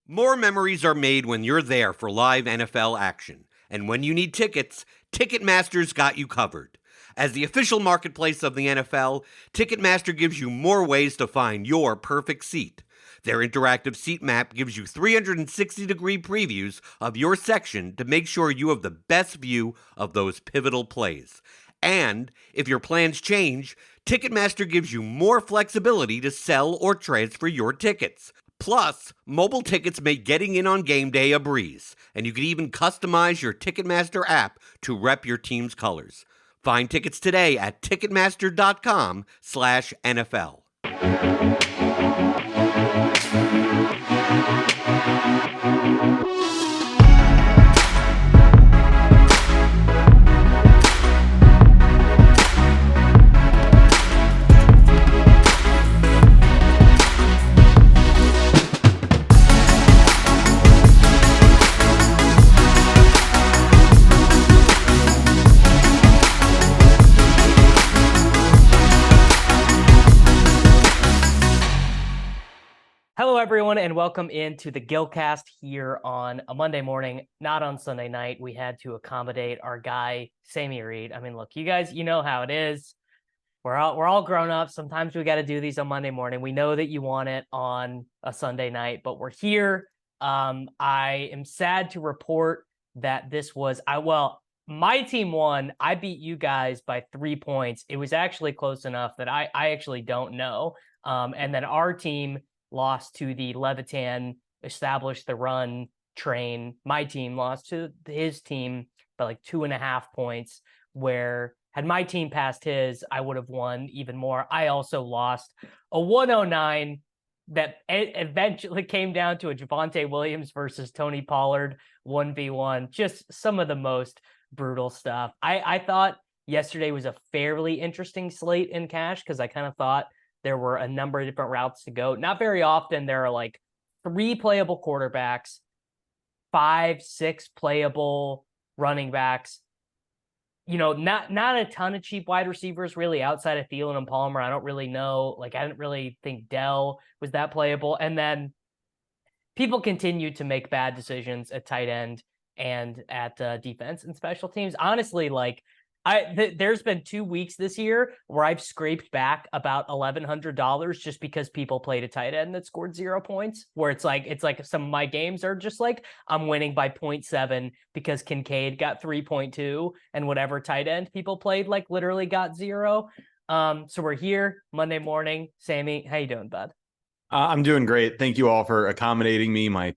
More memories are made when you're there for live NFL action. And when you need tickets, Ticketmaster's got you covered. As the official marketplace of the NFL, Ticketmaster gives you more ways to find your perfect seat. Their interactive seat map gives you 360-degree previews of your section to make sure you have the best view of those pivotal plays. And if your plans change, Ticketmaster gives you more flexibility to sell or transfer your tickets. Plus, mobile tickets make getting in on game day a breeze, and you can even customize your Ticketmaster app to rep your team's colors. Find tickets today at Ticketmaster.com/NFL. Hello, everyone, and welcome into the Gillcast here on a Monday morning, not on Sunday night. We had to accommodate our guy, Sammy Reed. I mean, look, you guys, you know how it is. We're all grown up. Sometimes we got to do these on Monday morning. We know that you want it on a Sunday night, but we're here. I am sad to report that my team won. I beat you guys by 3 points. It was actually close enough that I actually don't know. And then our team lost to the Levitan, established the run train. My team lost to his team by like 2.5 points, where had my team passed his, I would have won even more. I also lost a 109 that eventually came down to a Javonte Williams versus Tony Pollard 1v1. Just some of the most brutal stuff. I thought yesterday was a fairly interesting slate in cash because I kind of thought there were a number of different routes to go. Not very often there are like 3 playable quarterbacks, 5, 6 playable running backs. You know, not a ton of cheap wide receivers really outside of Thielen and Palmer. I don't really know. Like, I didn't really think Dell was that playable. And then people continue to make bad decisions at tight end and at defense and special teams. Honestly, like, there's been 2 weeks this year where I've scraped back about $1,100 just because people played a tight end that scored 0 points, where it's like some of my games are just like I'm winning by 0.7 because Kincaid got 3.2 and whatever tight end people played like literally got 0. So we're here Monday morning. Sammy, how you doing, bud? I'm doing great. Thank you all for accommodating me. My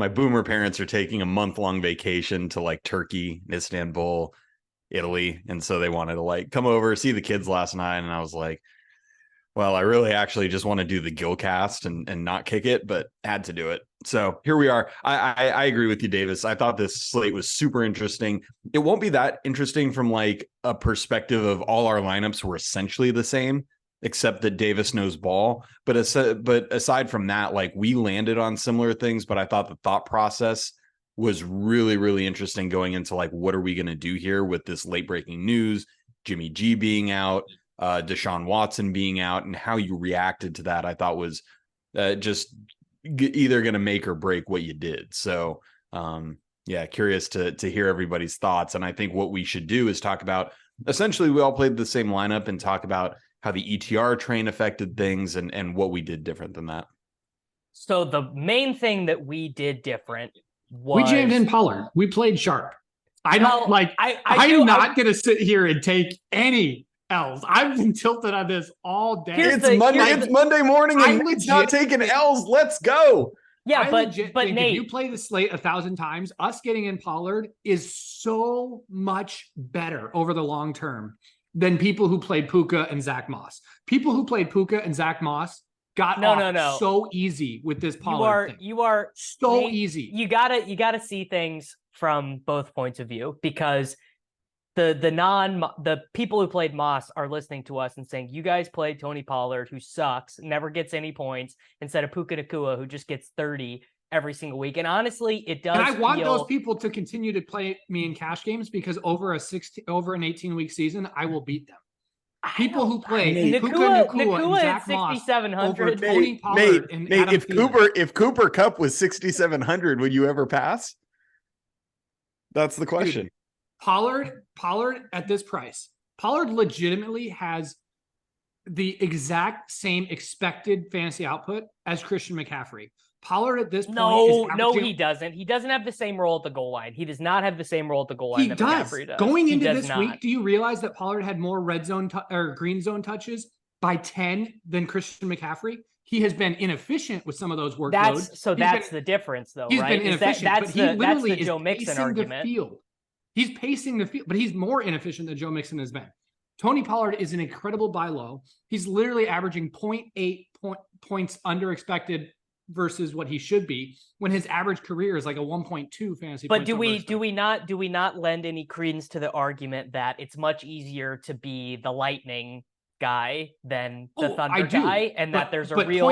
boomer parents are taking a month-long vacation to like Turkey, Istanbul, Italy, and so they wanted to like come over, see the kids last night, and I was like, well, I really actually just want to do the Gillcast and not kick it, but had to do it. So here we are. I agree with you, Davis. I thought this slate was super interesting. It won't be that interesting from like a perspective of all our lineups were essentially the same, except that Davis knows ball. But aside from that, like we landed on similar things, but I thought the thought process was really, really interesting going into like, what are we going to do here with this late breaking news, Jimmy G being out, Deshaun Watson being out, and how you reacted to that, I thought was just either going to make or break what you did. So yeah, curious to hear everybody's thoughts. And I think what we should do is talk about, essentially we all played the same lineup and talk about how the ETR train affected things and what we did different than that. So the main thing that we did different we jammed in Pollard. We played sharp. I'm not going to sit here and take any L's. I've been tilted on this all day. It's Monday morning and it's not taking L's. Let's go. Yeah, but Nate, if you play the slate 1,000 times, us getting in Pollard is so much better over the long term than people who played Puka and Zach Moss. People who played Puka and Zach Moss got so easy with this Pollard thing. You are so Nate, easy. You gotta see things from both points of view, because the people who played Moss are listening to us and saying, you guys played Tony Pollard, who sucks, never gets any points, instead of Puka Nacua, who just gets 30 every single week. And honestly, it does. And I want those people to continue to play me in cash games, because over an 18-week season, I will beat them. People who play Nate, Puka Nakua Nacua and at Zach Moss 6,700. over Tony Pollard and Nate, Adam Thielen. if Cooper Kupp was 6,700, would you ever pass? That's the question. Dude, Pollard at this price. Pollard legitimately has the exact same expected fantasy output as Christian McCaffrey. Pollard at this point No, he doesn't. He doesn't have the same role at the goal line. He does not have the same role at the goal line that McCaffrey does. Going He into does this not. week, do you realize that Pollard had more red zone or green zone touches by 10 than Christian McCaffrey? He has been inefficient with some of those workloads. That's the difference, though, He's right? been inefficient, but he literally is Joe Mixon pacing argument. the field. He's pacing the field, but he's more inefficient than Joe Mixon has been. Tony Pollard is an incredible buy low. He's literally averaging 0.8 points under expected versus what he should be, when his average career is like a 1.2 fantasy. But do we not lend any credence to the argument that it's much easier to be the Lightning guy than the Thunder guy, and that there's a real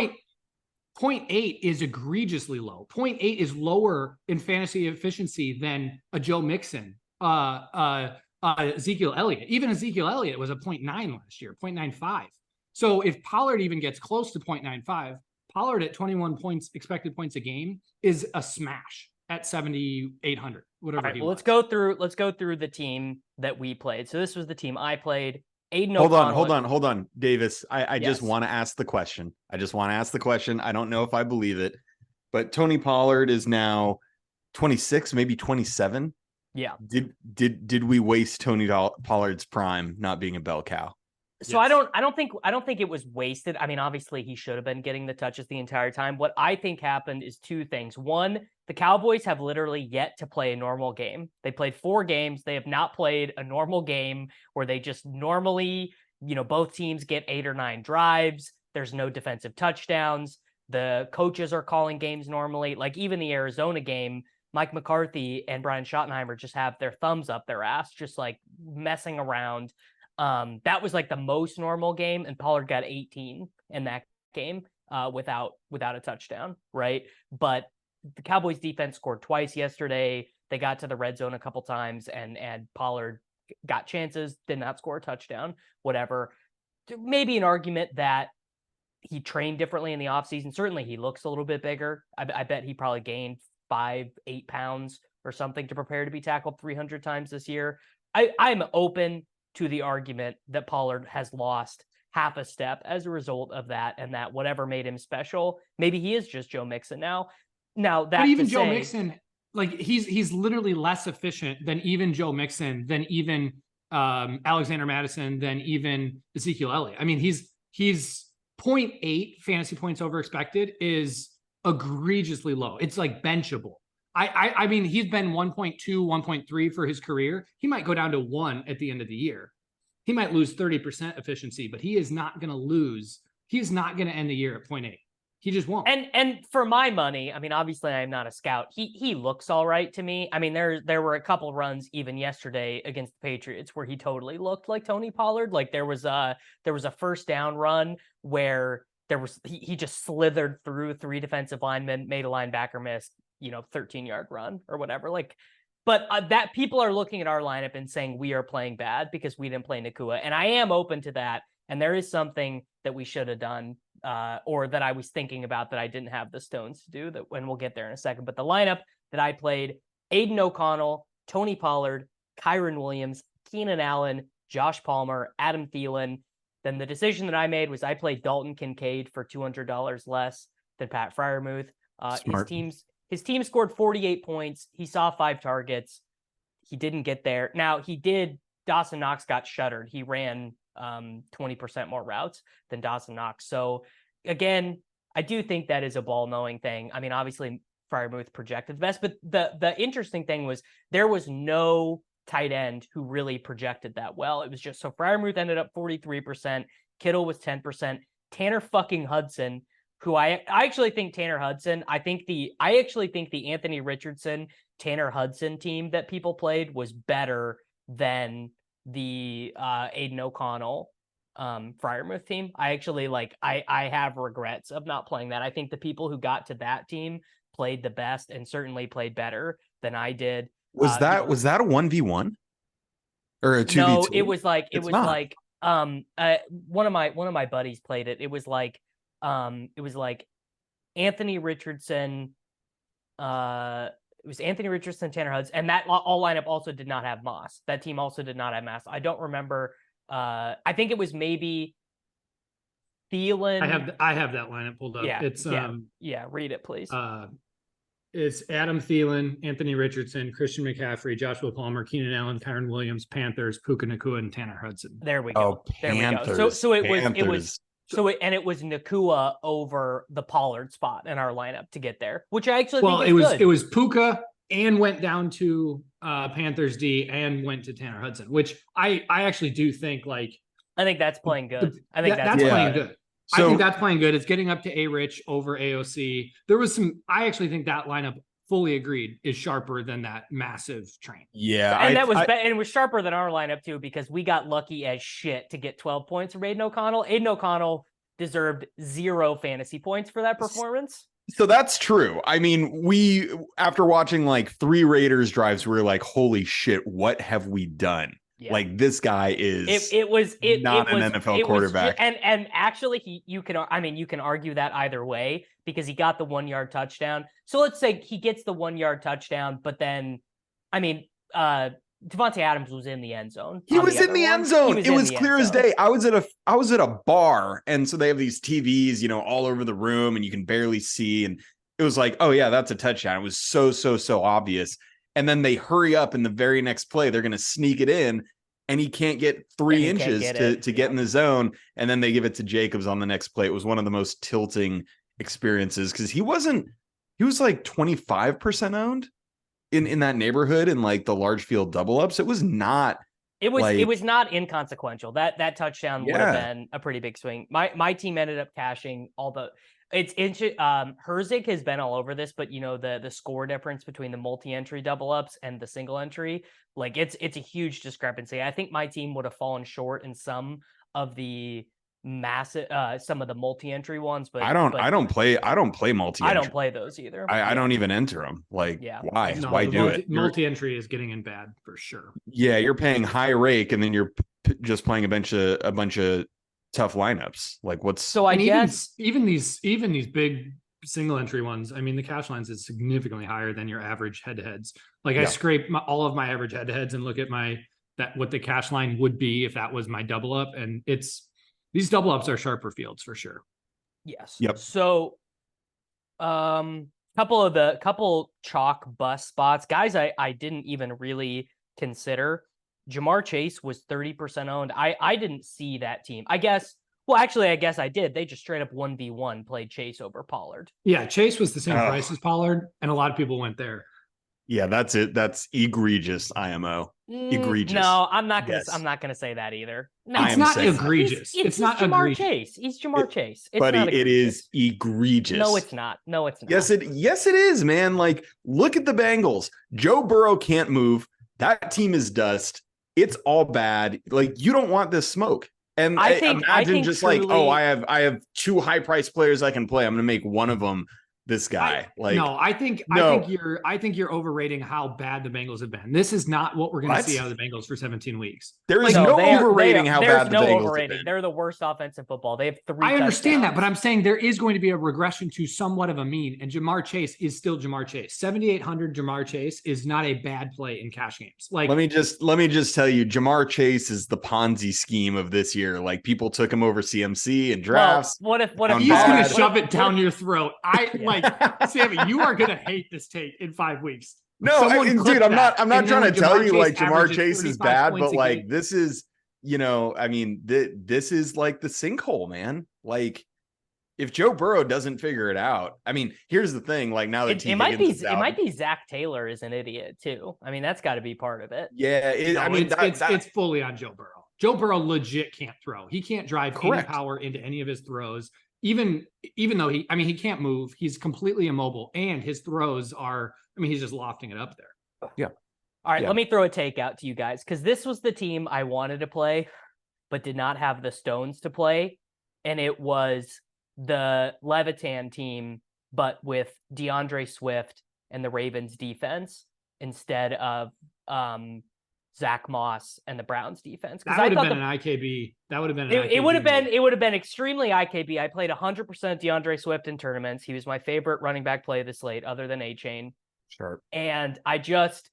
0.8 is egregiously low. 0.8 is lower in fantasy efficiency than a Joe Mixon, Ezekiel Elliott. Even Ezekiel Elliott was a 0.9 last year, 0.95. So if Pollard even gets close to 0.95, Pollard at 21 points, expected points a game, is a smash at 7,800. Whatever. Right, well, let's go through the team that we played. So this was the team I played. Aiden Hold O'Connell. on, Davis. I Yes. just want to ask the question. I don't know if I believe it, but Tony Pollard is now 26, maybe 27. Yeah. Did we waste Tony Pollard's prime not being a bell cow? So yes. I don't think it was wasted. I mean, obviously he should have been getting the touches the entire time. What I think happened is two things. One, the Cowboys have literally yet to play a normal game. They played 4 games. They have not played a normal game where they just normally, both teams get 8 or 9 drives. There's no defensive touchdowns. The coaches are calling games normally. Like even the Arizona game, Mike McCarthy and Brian Schottenheimer just have their thumbs up their ass, just like messing around. That was like the most normal game, and Pollard got 18 in that game without a touchdown, right? But the Cowboys defense scored twice yesterday. They got to the red zone a couple times, and Pollard got chances, did not score a touchdown, whatever. Maybe an argument that he trained differently in the offseason. Certainly he looks a little bit bigger. I bet he probably gained 5-8 pounds or something to prepare to be tackled 300 times this year. I'm open to the argument that Pollard has lost half a step as a result of that, and that whatever made him special, maybe he is just Joe Mixon now. That, but even Joe Mixon, like he's literally less efficient than even Joe Mixon, than even Alexander Mattison, than even Ezekiel Elliott. I mean, he's 0.8 fantasy points over expected is egregiously low. It's like benchable. I mean, he's been 1.2, 1.3 for his career. He might go down to 1 at the end of the year. He might lose 30% efficiency, but he is not going to lose. He's not going to end the year at 0.8. He just won't. And for my money, I mean, obviously I'm not a scout. He looks all right to me. I mean, there were a couple runs even yesterday against the Patriots where he totally looked like Tony Pollard. Like there was a first down run where he just slithered through 3 defensive linemen, made a linebacker miss, 13-yard run or whatever. But that people are looking at our lineup and saying we are playing bad because we didn't play Nakua. And I am open to that. And there is something that we should have done or that I was thinking about that I didn't have the stones to do, that when we'll get there in a second. But the lineup that I played, Aiden O'Connell, Tony Pollard, Kyron Williams, Keenan Allen, Josh Palmer, Adam Thielen. Then the decision that I made was I played Dalton Kincaid for $200 less than Pat Freiermuth. His team scored 48 points. He saw 5 targets. He didn't get there. Now, Dawson Knox got shuttered. He ran 20% more routes than Dawson Knox. So, again, I do think that is a ball-knowing thing. I mean, obviously, Freiermuth projected the best, but the interesting thing was there was no tight end who really projected that well. It was just, so Freiermuth ended up 43%. Kittle was 10%. Tanner fucking Hudson, who I actually think Tanner Hudson, I actually think the Anthony Richardson, Tanner Hudson team that people played was better than the Aiden O'Connell Freiermuth team. I actually I have regrets of not playing that. I think the people who got to that team played the best and certainly played better than I did. Was that a 1v1 or a 2v2? No, it was one of my buddies played it. It was like Anthony Richardson, Tanner Hudson, and that all lineup also did not have Moss. That team also did not have Moss. I don't remember. I think it was maybe Thielen. I have that lineup pulled up. Yeah, It's read it, please. It's Adam Thielen, Anthony Richardson, Christian McCaffrey, Joshua Palmer, Keenan Allen, Kyron Williams, Panthers, Puka Nacua, and Tanner Hudson. There we go. There Panthers. we go. So it Panthers. was Nacua over the Pollard spot in our lineup to get there, which I actually think it was Puka and went down to Panthers D and went to Tanner Hudson, which I actually do think I think that's playing good. I think that's playing good. So, I think that's playing good. It's getting up to A-Rich over AOC. There was I actually think that lineup, fully agreed, is sharper than that massive train. Yeah. And it was sharper than our lineup too, because we got lucky as shit to get 12 points from Aiden O'Connell. Aiden O'Connell deserved 0 fantasy points for that performance. So that's true. I mean, we, after watching 3 Raiders drives, we were like, holy shit, what have we done? Yeah. This guy is not an NFL quarterback. And actually you can argue that either way, because he got the 1 yard touchdown. So let's say he gets the 1 yard touchdown, but then Devontae Adams was in the end zone. He was in the end zone. It was clear as day. I was at a bar, and so they have these TVs, all over the room, and you can barely see. And it was like, oh yeah, that's a touchdown. It was so obvious. And then they hurry up in the very next play. They're going to sneak it in, and he can't get 3 inches to get in the zone. And then they give it to Jacobs on the next play. It was one of the most tilting experiences, because he was 25% owned in that neighborhood in the large field double ups. It was not. It was not inconsequential. That touchdown would have been a pretty big swing. My team ended up cashing all the. It's Herzig has been all over this, but the score difference between the multi-entry double ups and the single entry, it's a huge discrepancy. I think my team would have fallen short in some of the multi-entry ones, but I don't play multi-entry. I don't play those either. I don't even enter them. Why? No, why do it? Multi-entry is getting in bad for sure. Yeah, you're paying high rake, and then you're just playing a bunch of tough lineups. What's so? I guess even these big single entry ones. I mean, the cash lines is significantly higher than your average head to heads. I scrape all of my average head to heads and look at what the cash line would be if that was my double up, and these double ups are sharper fields for sure. Yes. Yep. So, couple chalk bust spots, guys. I didn't even really consider. Jamar Chase was 30% owned. I didn't see that team. I guess I did. They just straight up 1v1 played Chase over Pollard. Yeah, Chase was the same price as Pollard, and a lot of people went there. Yeah, that's it. That's egregious, IMO. Egregious. No, I'm not gonna say that either. No, it's not egregious. It's not Jamar egregious. Chase. He's Jamar Chase. It's buddy, not it is egregious. No, it's not. Yes, it is, man. Look at the Bengals. Joe Burrow can't move. That team is dust. It's all bad. You don't want this smoke. And I think truly, I have 2 high price players I can play. I'm going to make one of them this guy. I think you're overrating how bad the Bengals have been. This is not what we're going to see out of the Bengals for 17 weeks. There is no overrating how bad the Bengals have been. They're the worst offensive football. They have 3 I understand that, but I'm saying there is going to be a regression to somewhat of a mean, and Jamar Chase is still Jamar Chase. 7,800 Jamar Chase is not a bad play in cash games. Let me just tell you, Jamar Chase is the Ponzi scheme of this year. People took him over CMC and drafts. What if he's going to shove it down your throat? Sammy, you are going to hate this take in 5 weeks. No, dude, I'm not trying to tell you Jamar Chase is bad, but this is, this is the sinkhole, man. If Joe Burrow doesn't figure it out, here's the thing. Now that it might be Zach Taylor is an idiot too. That's got to be part of it. Yeah, it's fully on Joe Burrow. Joe Burrow legit can't throw. He can't drive any power into any of his throws. Even though he can't move, he's completely immobile, and his throws are, he's just lofting it up there. Yeah. All right, let me throw a take out to you guys, because this was the team I wanted to play, but did not have the stones to play, and it was the Levitan team, but with DeAndre Swift and the Ravens defense instead of Zach Moss and the Browns defense. That would have been an IKB. That would have been an it would have been move. it would have been extremely IKB. I played 100% DeAndre Swift in tournaments. He was my favorite running back play this late, other than A-Chain. Sure. And I just,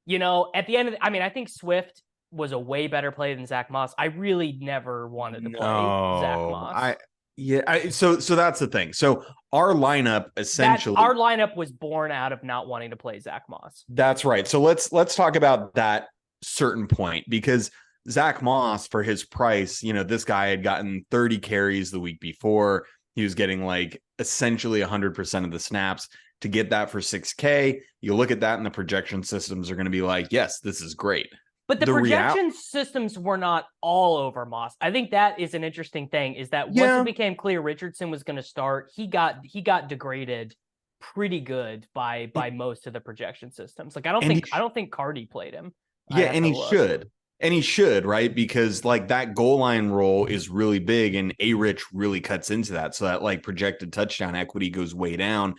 at the end of I think Swift was a way better play than Zach Moss. I really never wanted to play Zach Moss. So that's the thing. So our lineup essentially, our lineup was born out of not wanting to play Zach Moss. That's right. So let's talk about that certain point, because Zach Moss, for his price, this guy had gotten 30 carries the week before. He was getting like essentially 100% of the snaps. To get that for $6K, you look at that and the projection systems are going to be like, yes, this is great. But the projection systems were not all over Moss. I think that is an interesting thing, is that once it became clear Richardson was going to start, he got degraded pretty good by most of the projection systems. Like I don't think Cardi played him. Yeah, and he should. And he should, right? Because like that goal line role is really big, and A-Rich really cuts into that. So that like projected touchdown equity goes way down.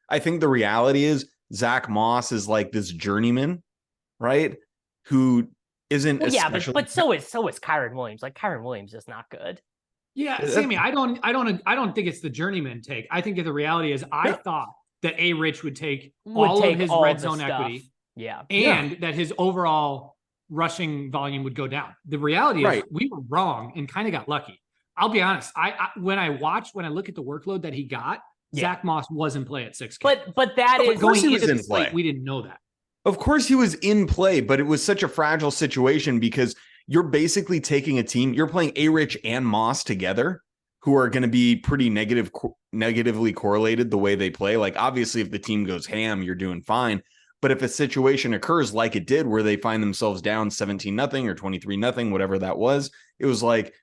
I think the reality is Zach Moss is like this journeyman, right? Who isn't but so is Kyron Williams. Like Kyron Williams is not good. Yeah, Sammy, I don't think it's the journeyman take. I think that the reality is I thought that A-Rich would take all of his red zone equity. Yeah. And that his overall rushing volume would go down. The reality is we were wrong and kind of got lucky. I'll be honest. When I look at the workload that he got, Zach Moss was in play at 6K. But that is going into the slate, we didn't know that. Of course he was in play, but it was such a fragile situation because you're basically taking a team, you're playing A-Rich and Moss together, who are going to be pretty negatively correlated the way they play. Like obviously if the team goes ham, you're doing fine. But if a situation occurs like it did where they find themselves down 17-0 or 23-0, whatever that was, it was like,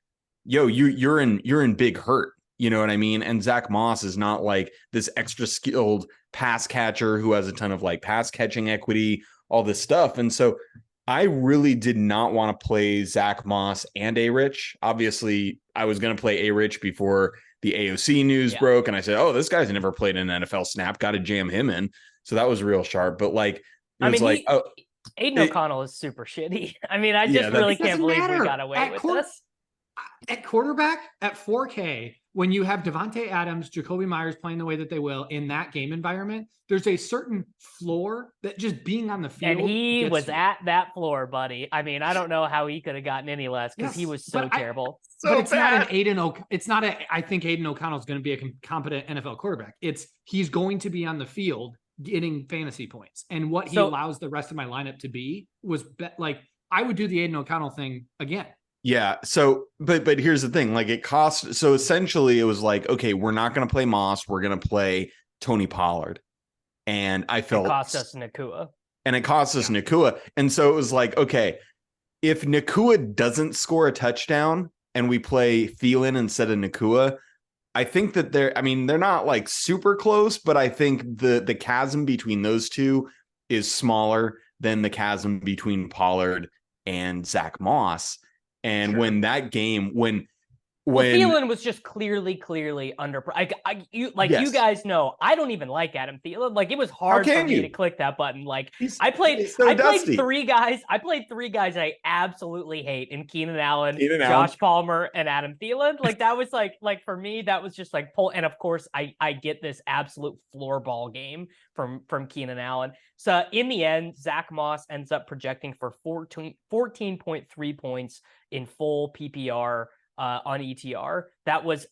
yo, you're in big hurt. You know what I mean? And Zach Moss is not like this extra skilled pass catcher who has a ton of like pass catching equity, all this stuff. And so I really did not want to play Zach Moss and A-Rich. Obviously, I was going to play A-Rich before the AOC news broke. And I said, oh, this guy's never played an NFL snap. Got to jam him in. So that was real sharp. But like, Aiden O'Connell is super shitty. I mean, I just really can't believe we got away with this. At quarterback, at 4K, when you have Devontae Adams, Jacoby Myers playing the way that they will in that game environment, there's a certain floor that just being on the field. And he was at that floor, buddy. I mean, I don't know how he could have gotten any less because he was so terrible. But it's not an I think Aiden O'Connell is going to be a competent NFL quarterback. He's going to be on the field getting fantasy points. And what he allows the rest of my lineup to be was like, I would do the Aiden O'Connell thing again. Yeah. So, but here's the thing, like it cost. So essentially it was like, okay, we're not going to play Moss. We're going to play Tony Pollard. And I felt it cost us Nakua. And it cost us Nakua. And so it was like, okay, if Nakua doesn't score a touchdown and we play Thielen instead of Nakua, I think that they're not like super close, but I think the chasm between those two is smaller than the chasm between Pollard and Zach Moss. And when that game, when Thielen was just clearly under. You guys know, I don't even like Adam Thielen. Like it was hard for me to click that button. Like I played 3 guys. I played 3 guys I absolutely hate in Keenan Allen, Josh Palmer, and Adam Thielen. Like that was like for me, that was just like pull. And of course, I get this absolute floorball game from Keenan Allen. So in the end, Zach Moss ends up projecting for 14.3 points in full PPR. On ETR,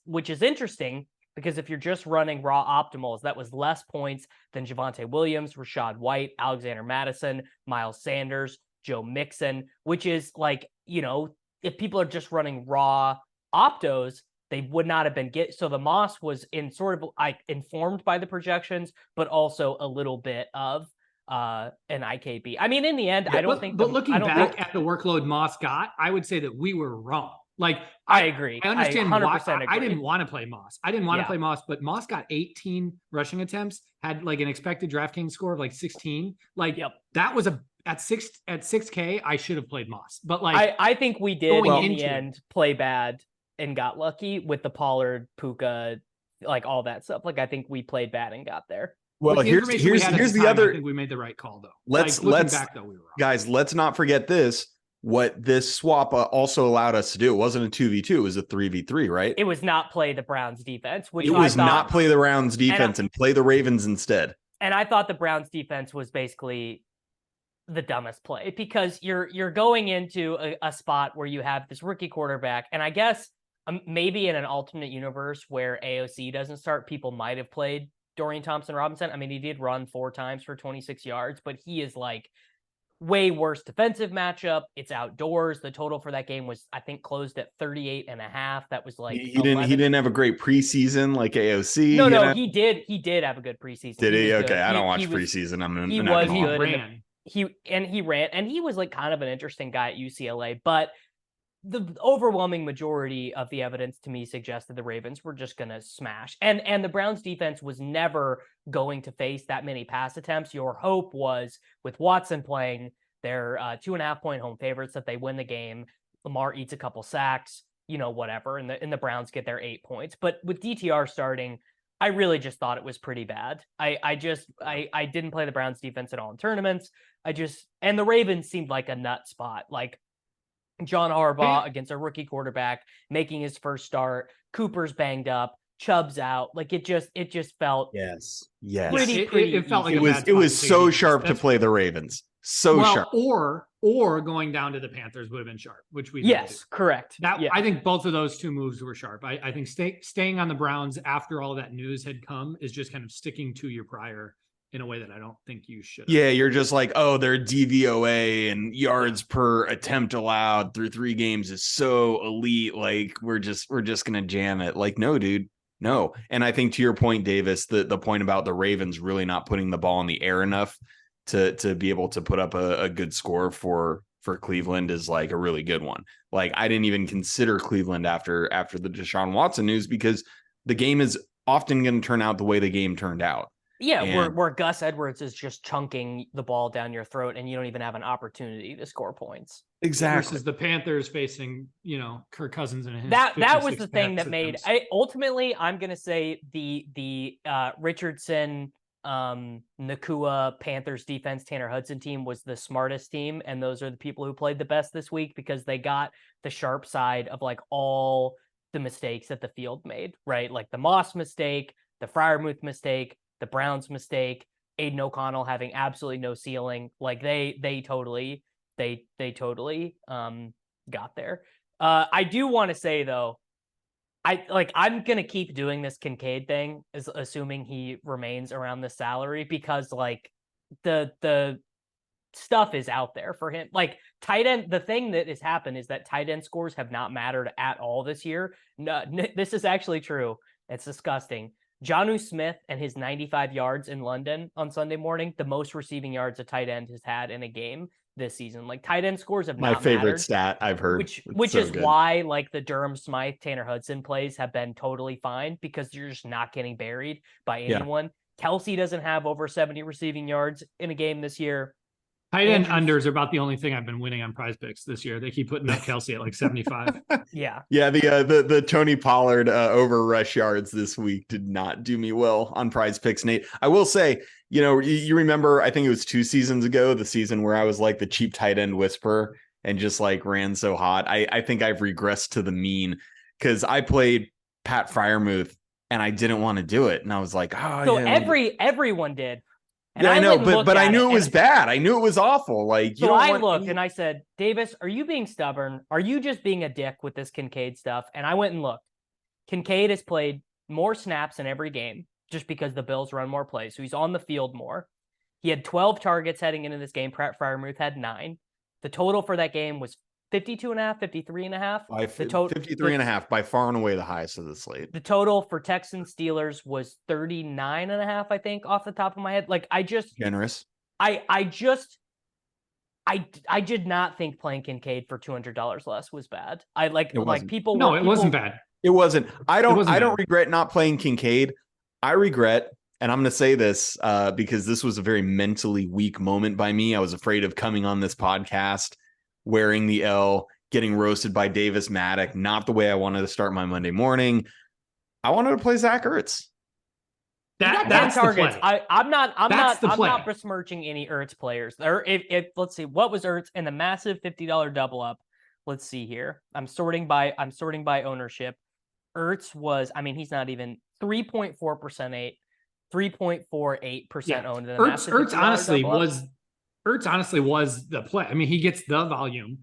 which is interesting because if you're just running raw optimals, that was less points than Javonte Williams, Rashad White, Alexander Madison, Miles Sanders, Joe Mixon, which is like, if people are just running raw optos, they would not have been so the Moss was in sort of like informed by the projections, but also a little bit of an IKB. I mean, in the end, looking back at the workload Moss got, I would say that we were wrong. Like I agree. I understand 100% why I didn't want to play Moss. I didn't want to play Moss, but Moss got 18 rushing attempts, had like an expected DraftKings score of like 16. Like that was at 6K, I should have played Moss. But like I think we did in the end play bad and got lucky with the Pollard, Puka, like all that stuff. Like I think we played bad and got there. Well, With the here's information we had at the time, other. I think we made the right call, though. Let's back, though, we were wrong. Guys, let's not forget this. What this swap also allowed us to do, it wasn't a 2v2, it was a 3v3, right? It was not play the Browns defense, which It I was thought, not play the Browns defense and play the Ravens instead. And I thought the Browns defense was basically the dumbest play, because you're going into a spot where you have this rookie quarterback, and I guess maybe in an alternate universe where AOC doesn't start, people might have played Dorian Thompson-Robinson. I mean, he did run 4 times for 26 yards, but he is like way worse defensive matchup. It's outdoors. The total for that game was, I think, closed at 38.5. That was like he didn't have a great preseason like AOC. No, he did have a good preseason. Did he? Okay, I don't watch he preseason. He ran. And he was like kind of an interesting guy at UCLA, but the overwhelming majority of the evidence to me suggested the Ravens were just going to smash. And the Browns defense was never going to face that many pass attempts. Your hope was, with Watson playing, their 2.5-point home favorites, that they win the game. Lamar eats a couple sacks, whatever. And the Browns get their 8 points. But with DTR starting, I really just thought it was pretty bad. I didn't play the Browns defense at all in tournaments. And the Ravens seemed like a nut spot. Like, John Harbaugh against a rookie quarterback making his first start. Cooper's banged up. Chubb's out. Like, it just felt pretty it felt like it was so sharp to play the Ravens. Sharp. Or going down to the Panthers would have been sharp, which we correct. I think both of those two moves were sharp. I think staying on the Browns after all that news had come is just kind of sticking to your prior in a way that I don't think you should. Yeah, you're just like, oh, their DVOA and yards per attempt allowed through 3 games is so elite. Like, we're just gonna jam it. Like, no, dude, no. And I think, to your point, Davis, the point about the Ravens really not putting the ball in the air enough to be able to put up a good score for Cleveland is like a really good one. Like, I didn't even consider Cleveland after the Deshaun Watson news, because the game is often going to turn out the way the game turned out. Yeah, where Gus Edwards is just chunking the ball down your throat and you don't even have an opportunity to score points. Exactly. Versus the Panthers facing, Kirk Cousins and his that was the thing that made. Ultimately, I'm going to say the Richardson, Nakua Panthers defense, Tanner Hudson team was the smartest team, and those are the people who played the best this week, because they got the sharp side of like all the mistakes that the field made, right? Like the Moss mistake, the Freiermuth mistake, the Browns mistake, Aiden O'Connell having absolutely no ceiling. Like they totally got there. I do want to say, though, I'm gonna keep doing this Kincaid thing, assuming he remains around the salary, because like the stuff is out there for him. Like, tight end, the thing that has happened is that tight end scores have not mattered at all this year. No, this is actually true. It's disgusting. Jonnu Smith and his 95 yards in London on Sunday morning, the most receiving yards a tight end has had in a game this season. Like, tight end scores have not my favorite mattered, stat I've heard, which is good. Why like the Durham Smythe, Tanner Hudson plays have been totally fine, because you're just not getting buried by anyone. Kelsey doesn't have over 70 receiving yards in a game this year. Tight end unders are about the only thing I've been winning on Prize Picks this year. They keep putting up Kelsey at like 75. Yeah. The Tony Pollard over rush yards this week did not do me well on Prize Picks, Nate. I will say, you remember, I think it was 2 seasons ago, the season where I was like the cheap tight end whisperer and just like ran so hot. I think I've regressed to the mean, because I played Pat Freiermuth and I didn't want to do it. And I was like, everyone did. And yeah, I know, but I knew it was bad. I knew it was awful. Like, looked and I said, Davis, are you being stubborn? Are you just being a dick with this Kincaid stuff? And I went and looked. Kincaid has played more snaps in every game, just because the Bills run more plays. So he's on the field more. He had 12 targets heading into this game. Pat Freiermuth had 9. The total for that game was 52.5, 53.5. 53.5, by far and away the highest of the slate. The total for Texans Steelers was 39.5, I think, off the top of my head. Like, generous. I did not think playing Kincaid for $200 less was bad. It wasn't bad. It wasn't. I don't regret not playing Kincaid. I regret, and I'm going to say this because this was a very mentally weak moment by me. I was afraid of coming on this podcast wearing the L, getting roasted by Davis Maddock, not the way I wanted to start my Monday morning. I wanted to play Zach Ertz. He got 10 That's the targets. play. I'm That's the play. not besmirching any Ertz players. Or if let's see, what was Ertz in the massive $50 double up? Let's see here. I'm sorting by ownership. Ertz was, I mean, he's not even 3.4% 3.48% owned in the massive Ertz honestly double up. was the play. I mean, he gets the volume.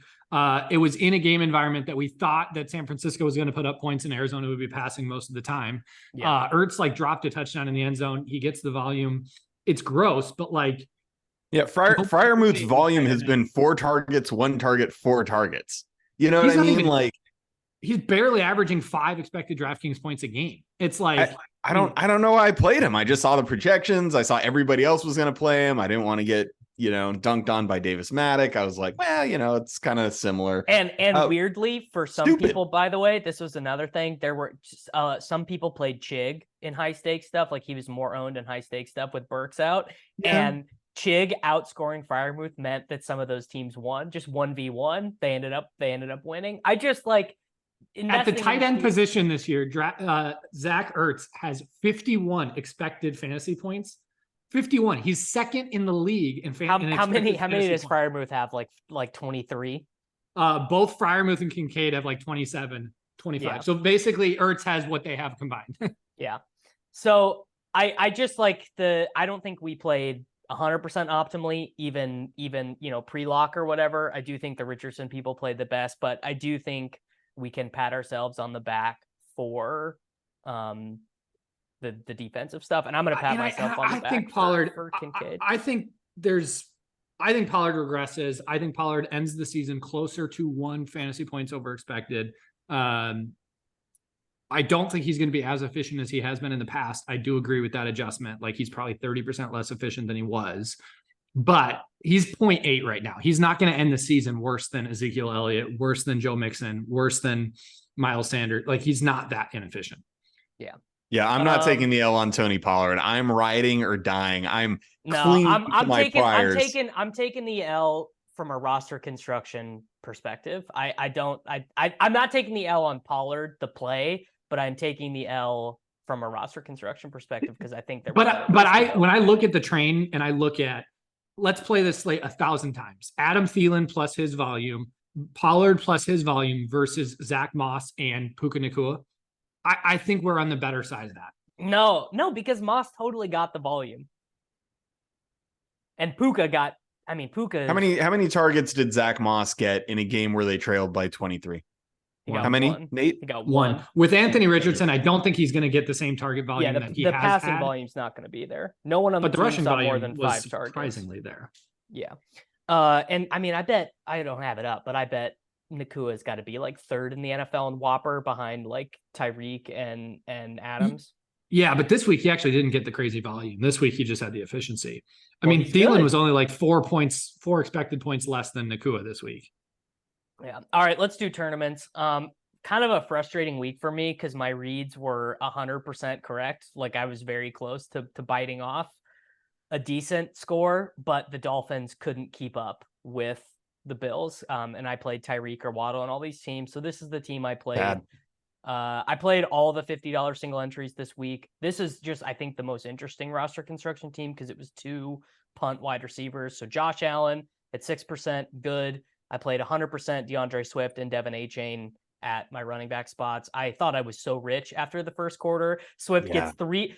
It was in a game environment that we thought that San Francisco was going to put up points and Arizona would be passing most of the time. Yeah. Ertz like dropped a touchdown in the end zone. He gets the volume. It's gross, but like, yeah, Freiermuth's volume has been 4 targets, 1 target, 4 targets. You know what I mean? Like, he's barely averaging 5 expected DraftKings points a game. It's like I don't know why I played him. I just saw the projections. I saw everybody else was going to play him. I didn't want to get, dunked on by Davis Maddock. I was like, well, it's kind of similar. And weirdly, for some people, by the way, this was another thing. There were some people played Chig in high stakes stuff. Like he was more owned in high stakes stuff with Burks out. Yeah. And Chig outscoring Freiermuth meant that some of those teams won, just 1v1. They ended up winning. I just like at the tight end position this year, Zach Ertz has 51 expected fantasy points. 51. He's second in the league in how many does Freiermuth have? Like 23? Both Freiermuth and Kincaid have like 27, 25. Yeah. So basically Ertz has what they have combined. Yeah. So I just like I don't think we played 100% optimally, even pre-lock or whatever. I do think the Richardson people played the best, but I do think we can pat ourselves on the back for the defensive stuff, and I'm going to pat myself on the back. I think Pollard for Kincaid. I think Pollard regresses. I think Pollard ends the season closer to 1 fantasy points over expected. I don't think he's going to be as efficient as he has been in the past. I do agree with that adjustment. Like he's probably 30% less efficient than he was, but he's 0.8 right now. He's not going to end the season worse than Ezekiel Elliott, worse than Joe Mixon, worse than Miles Sanders. Like he's not that inefficient. Yeah. Yeah, I'm not taking the L on Tony Pollard. I'm riding or dying. I'm taking the L from a roster construction perspective. I'm not taking the L on Pollard, the play, but I'm taking the L from a roster construction perspective because I think they're. But when I look at the train and I look at, let's play this slate 1,000 times. Adam Thielen plus his volume, Pollard plus his volume versus Zach Moss and Puka Nacua. I think we're on the better side of that. No, because Moss totally got the volume. And Puka got, Puka. How many targets did Zach Moss get in a game where they trailed by 23? How many, one. Nate? He got one. With Anthony Richardson, I don't think he's going to get the same target volume that he has. The passing volume's not going to be there. No one on the team rushing saw volume more than 5 targets. Surprisingly there. Yeah. And I bet, I don't have it up, but I bet Nakua's got to be like 3rd in the NFL in Whopper behind like Tyreek and Adams. Yeah, but this week he actually didn't get the crazy volume. This week he just had the efficiency. Thielen was only like 4 expected points less than Nacua this week. Yeah. All right, let's do tournaments. Kind of a frustrating week for me because my reads were 100% correct. Like I was very close to biting off a decent score, but the Dolphins couldn't keep up with the Bills. And I played Tyreek or Waddle on all these teams. So this is the team I played. Bad. I played all the $50 single entries this week. This is just, I think, the most interesting roster construction team because it was 2 punt wide receivers. So Josh Allen at 6%, good. I played 100% DeAndre Swift and Devin Achane at my running back spots. I thought I was so rich after the first quarter. Swift gets 3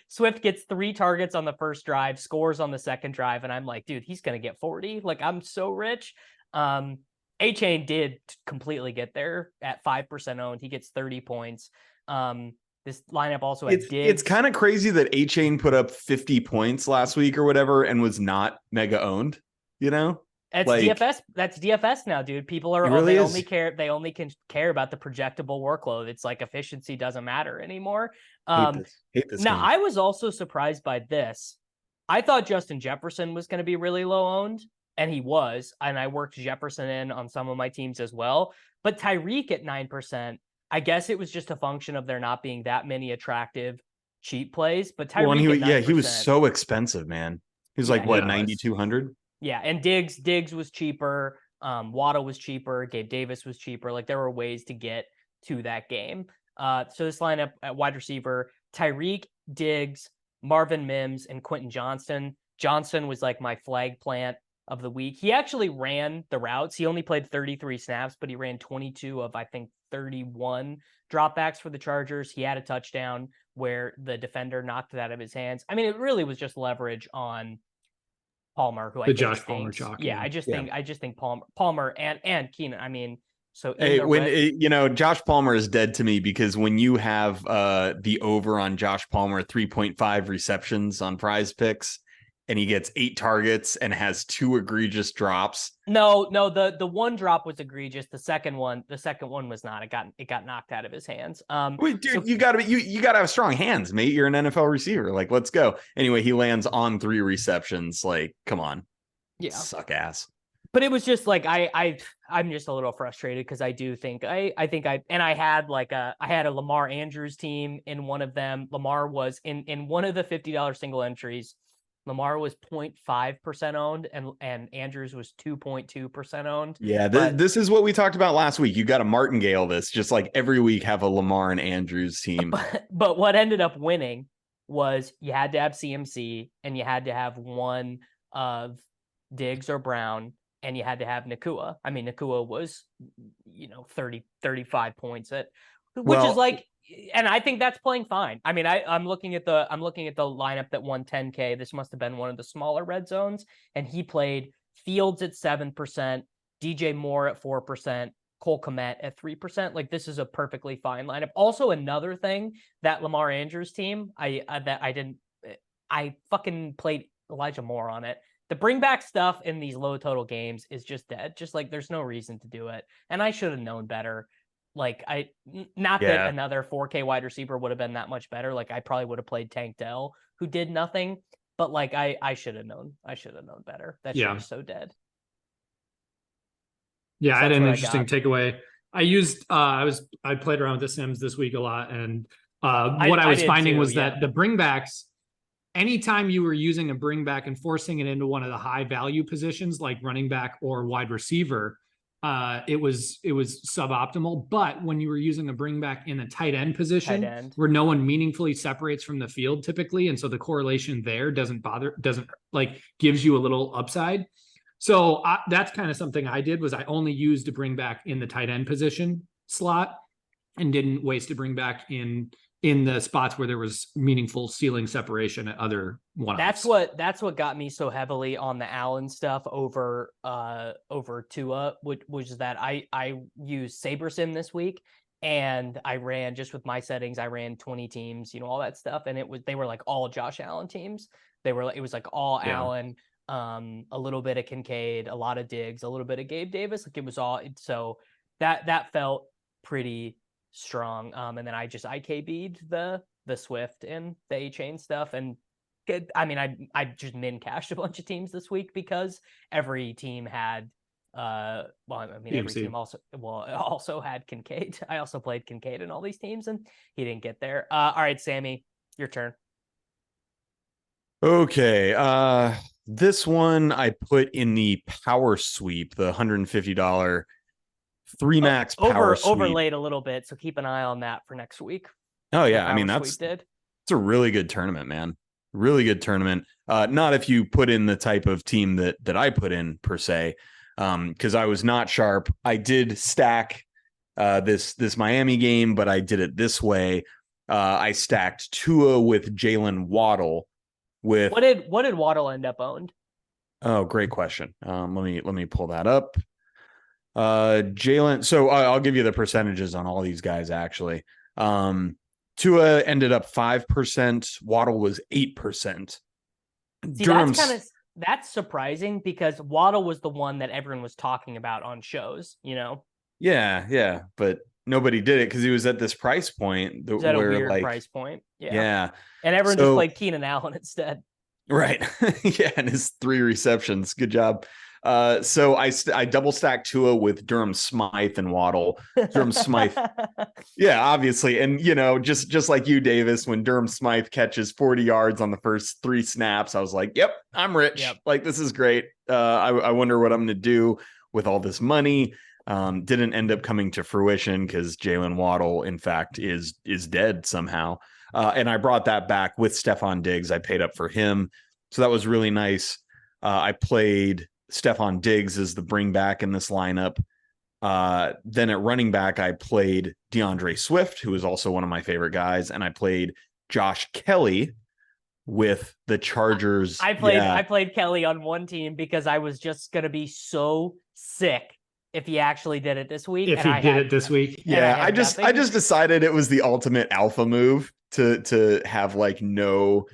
targets on the first drive, scores on the second drive, and I'm like, dude, he's gonna get 40. Like I'm so rich. Achane did completely get there at 5% owned. He gets 30 points. This lineup also had Diggs. It's kind of crazy that Achane put up 50 points last week or whatever and was not mega owned, That's DFS. That's DFS now, dude. People are only can care about the projectable workload. It's like efficiency doesn't matter anymore. Hate this now game. I was also surprised by this. I thought Justin Jefferson was going to be really low owned, and he was. And I worked Jefferson in on some of my teams as well. But Tyreek at 9%, I guess it was just a function of there not being that many attractive cheap plays. But Tyreek, he was so expensive, man. He was 9,200. Yeah, and Diggs was cheaper. Waddle was cheaper. Gabe Davis was cheaper. Like there were ways to get to that game. So this lineup at wide receiver: Tyreek, Diggs, Marvin Mims and Quentin Johnston. Johnston was like my flag plant of the week. He actually ran the routes. He only played 33 snaps, but he ran 22 of, I think, 31 dropbacks for the Chargers. He had a touchdown where the defender knocked it out of his hands. I mean, it really was just leverage on Palmer, who I think Josh Palmer chalk. Yeah, I just think Palmer and Keenan. I mean, so Josh Palmer is dead to me, because when you have the over on Josh Palmer 3.5 receptions on Prize Picks, and he gets 8 targets and has 2 egregious drops. No, the one drop was egregious. The second one was not. It got knocked out of his hands. Wait, dude, so, you gotta have strong hands, mate. You're an NFL receiver. Like, let's go. Anyway, he lands on 3 receptions. Like, come on. Yeah. Suck ass. But it was just like I'm just a little frustrated, because I do think I had a Lamar Andrews team in one of them. Lamar was in one of the $50 single entries. Lamar was 0.5% owned, and Andrews was 2.2% owned. Yeah, this is what we talked about last week. You got to martingale this, just like every week have a Lamar and Andrews team. But what ended up winning was you had to have CMC, and you had to have one of Diggs or Brown, and you had to have Nakua. I mean, Nakua was, 35 points which is like, and I think that's playing fine. I mean, I'm looking at the lineup that won 10K. This must have been one of the smaller red zones, and he played Fields at 7%, DJ Moore at 4%, Cole Kmet at 3%. Like, this is a perfectly fine lineup. Also, another thing, that Lamar Andrews team, I fucking played Elijah Moore on it. The bring back stuff in these low total games is just dead. Just like, there's no reason to do it, and I should have known better. Like, that another 4K wide receiver would have been that much better. Like, I probably would have played Tank Dell, who did nothing, but like, I should have known. I should have known better. That shit is so dead. Yeah, so I had an interesting takeaway. I played around with the Sims this week a lot, and what I was finding was that the bringbacks, anytime you were using a bringback and forcing it into one of the high value positions like running back or wide receiver, it was suboptimal. But when you were using a bring back in a tight end position, where no one meaningfully separates from the field typically, and so the correlation there doesn't gives you a little upside. So that's kind of something I did, was I only used a bring back in the tight end position slot, and didn't waste a bring back in the spots where there was meaningful ceiling separation at other one-offs. That's what got me so heavily on the Allen stuff over Tua, which is that I used SaberSim this week, and I ran, just with my settings, I ran 20 teams, all that stuff, and they were like all Josh Allen teams. It was like all Allen, a little bit of Kincaid, a lot of Diggs, a little bit of Gabe Davis. Like, it was all, so that felt pretty strong. And then I KB'd the Swift and the A-Chain stuff, and I just min cashed a bunch of teams this week, because every team had every team also had Kincaid. I also played Kincaid in all these teams, and he didn't get there. All right, Sammy, your turn. Okay, this one I put in the power sweep, the $150 3 max power sweep. Overlaid a little bit, so keep an eye on that for next week. Oh yeah, I mean, it's a really good tournament, man. Really good tournament. Not if you put in the type of team that I put in, per se, because I was not sharp. I did stack this Miami game, but I did it this way. I stacked Tua with Jalen Waddle. With what did Waddle end up owned? Oh, great question. Let me pull that up. Jalen. So I'll give you the percentages on all these guys. Actually, Tua ended up 5%. Waddle was 8%. That's surprising, because Waddle was the one that everyone was talking about on shows. Yeah, but nobody did it because he was at this price point. Is that a weird price point? Yeah. And everyone just played Keenan Allen instead. Right. Yeah, and his 3 receptions. Good job. So I double stacked Tua with Durham Smythe and Waddle. Durham Smythe. Yeah, obviously. And, just like you, Davis, when Durham Smythe catches 40 yards on the first 3 snaps, I was like, yep, I'm rich. Yep. Like, this is great. I wonder what I'm going to do with all this money. Didn't end up coming to fruition, because Jalen Waddle, in fact, is dead somehow. And I brought that back with Stephon Diggs. I paid up for him. So that was really nice. I played Stephon Diggs as the bring back in this lineup. Then at running back, I played DeAndre Swift, who is also one of my favorite guys. And I played Josh Kelly with the Chargers. I played Kelly on one team because I was just going to be so sick if he actually did it this week. If he did it this week. Yeah, I just decided it was the ultimate alpha move to have like no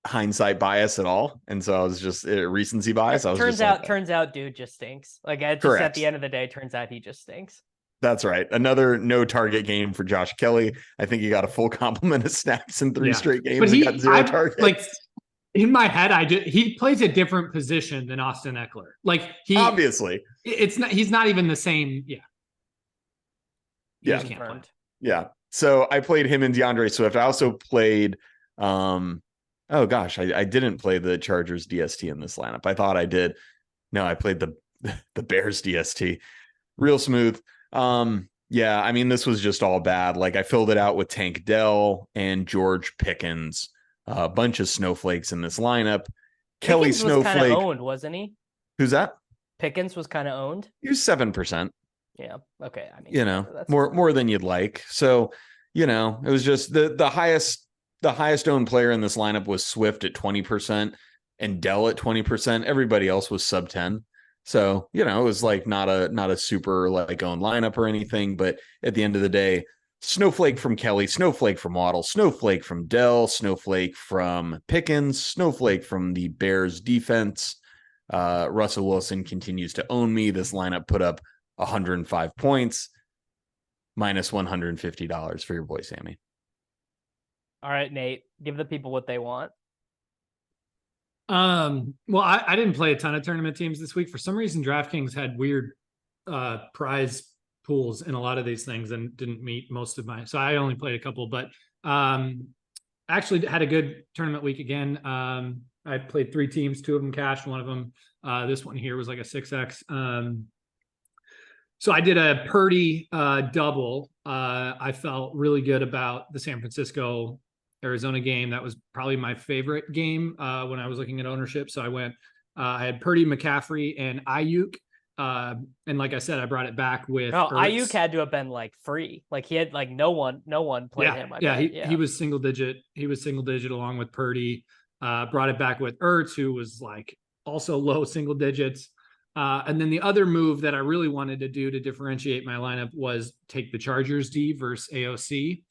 hindsight bias at all, and so I was just recency bias. Turns out, dude just stinks. Like at the end of the day, turns out he just stinks. That's right. Another no target game for Josh Kelly. I think he got a full complement of snaps in 3 straight games. But he got 0 targets. Like in my head, he plays a different position than Austin Eckler. Like obviously he's not even the same. Yeah. Yeah. So I played him and DeAndre Swift. I also played oh gosh, I didn't play the Chargers DST in this lineup. I thought I did. No, I played the Bears DST. Real smooth. Yeah, I mean, this was just all bad. Like I filled it out with Tank Dell and George Pickens, a bunch of snowflakes in this lineup. Kelly Snowflake was kind of owned, wasn't he? Who's that? Pickens was kind of owned. He was 7%. Yeah. Okay. I mean, that's more than you'd like. So, it was just the highest owned player in this lineup was Swift at 20% and Dell at 20%. Everybody else was sub 10. So, it was like not a super like owned lineup or anything, but at the end of the day, snowflake from Kelly, snowflake from Waddle, snowflake from Dell, snowflake from Pickens, snowflake from the Bears defense. Russell Wilson continues to own me. This lineup put up 105 points, minus $150 for your boy Sammy. All right, Nate, give the people what they want. Well, I didn't play a ton of tournament teams this week. For some reason, DraftKings had weird prize pools in a lot of these things and didn't meet most of mine. So I only played a couple, but actually had a good tournament week again. I played 3 teams, 2 of them cashed, one of them. This one here was like a 6X. So I did a Purdy double. I felt really good about the San Francisco Arizona game. That was probably my favorite game when I was looking at ownership. So I went, I had Purdy, McCaffrey, and Ayuk. And like I said, I brought it back with Ayuk had to have been like free. Like he had like no one played him. He was single digit. He was single digit along with Purdy. Brought it back with Ertz, who was like also low single digits. And then the other move that I really wanted to do to differentiate my lineup was take the Chargers D versus AOC.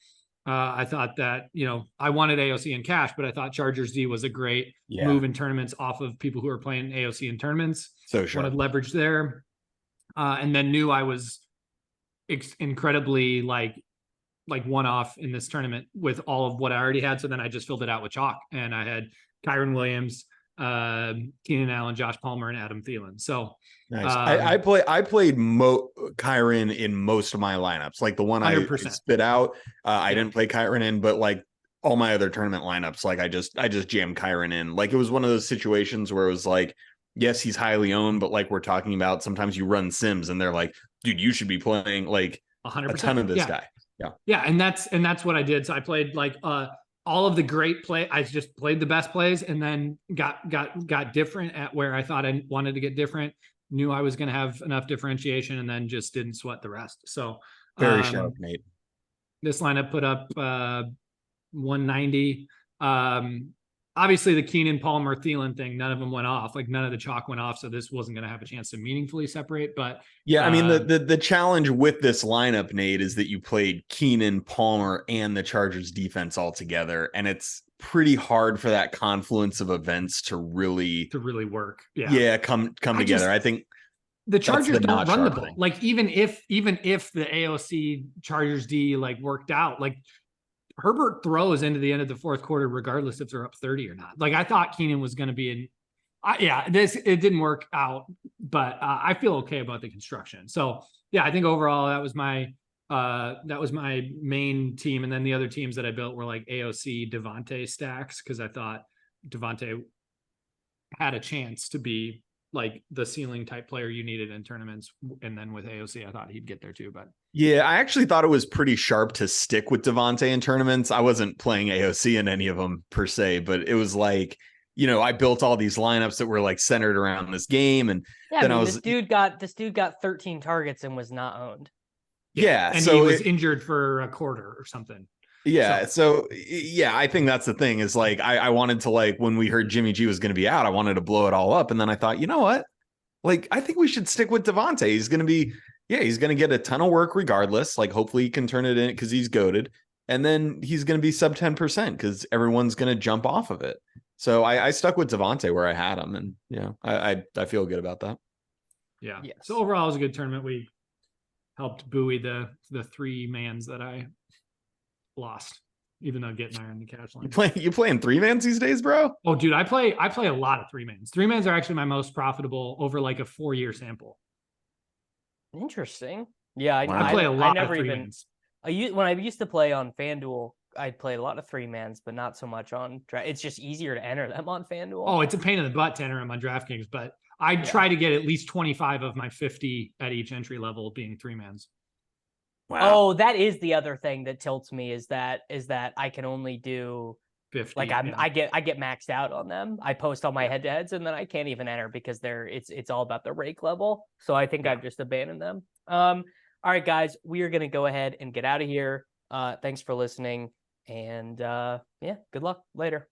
I thought that, I wanted AOC in cash, but I thought Chargers D was a great move in tournaments off of people who are playing AOC in tournaments. So sure. Wanted leverage there. And then knew I was incredibly like one off in this tournament with all of what I already had. So then I just filled it out with chalk, and I had Kyron Williams, Keenan Allen, Josh Palmer, and Adam Thielen. So nice. I played Kyron in most of my lineups. Like the one 100%. I spit out, I didn't play Kyron in, but like all my other tournament lineups, like I just jammed Kyron in. Like it was one of those situations where it was like, yes, he's highly owned, but like we're talking about, sometimes you run sims and they're like, dude, you should be playing like 100%. A ton of this guy. Yeah. And that's what I did. So I played like all of the great play. I just played the best plays and then got different at where I thought I wanted to get different. Knew I was going to have enough differentiation, and then just didn't sweat the rest. So very sharp, Nate. This lineup put up 190. Obviously the Keenan, Palmer, Thielen thing, none of them went off. Like none of the chalk went off. So this wasn't going to have a chance to meaningfully separate. But yeah, I mean, the challenge with this lineup, Nate, is that you played Keenan, Palmer, and the Chargers defense all together. And it's pretty hard for that confluence of events to really work. Yeah. Come together. I think the Chargers don't run the ball. Like even if the AOC Chargers D like worked out, like Herbert throws into the end of the fourth quarter, regardless if they're up 30 or not. Like I thought Keenan was going to be in. It didn't work out, but I feel okay about the construction. So yeah, I think overall that was my main team, and then the other teams that I built were like AOC Devontae stacks because I thought Devontae had a chance to be like the ceiling type player you needed in tournaments. And then with AOC, I thought he'd get there too. But yeah, I actually thought it was pretty sharp to stick with Devontae in tournaments. I wasn't playing AOC in any of them per se, but it was like, I built all these lineups that were like centered around this game. And Yeah, then I mean, was, this dude got 13 targets and was not owned. yeah. And So he was injured for a quarter or something. Yeah. So yeah, I think that's the thing is like, I wanted to like, when we heard Jimmy G was going to be out, I wanted to blow it all up. And then I thought, you know what? Like, I think we should stick with Devontae. He's going to get a ton of work regardless. Like, hopefully he can turn it in because he's goated. And then he's going to be sub 10% because everyone's going to jump off of it. So I stuck with Devontae where I had him. And, I feel good about that. Yeah. Yes. So overall, it was a good tournament. We helped buoy the 3 mans that I lost, even though getting there in the cash line. You playing 3-mans these days, bro? Oh, dude, I play a lot of 3-mans. 3-mans are actually my most profitable over like a 4-year sample. Interesting. Yeah, Wow. I play a lot never of even 3-mans. when I used to play on FanDuel, I played a lot of 3-mans, but not so much on it's just easier to enter them on FanDuel. Oh, it's a pain in the butt to enter them on DraftKings, but I try to get at least 25 of my 50 at each entry level being 3-mans. Wow. Oh, that is the other thing that tilts me is that I can only do 50. like I get maxed out on them. I post all my head-to-heads and then I can't even enter because it's all about the rake level. So I think I've just abandoned them. All right, guys, we are gonna go ahead and get out of here. Thanks for listening, and good luck later.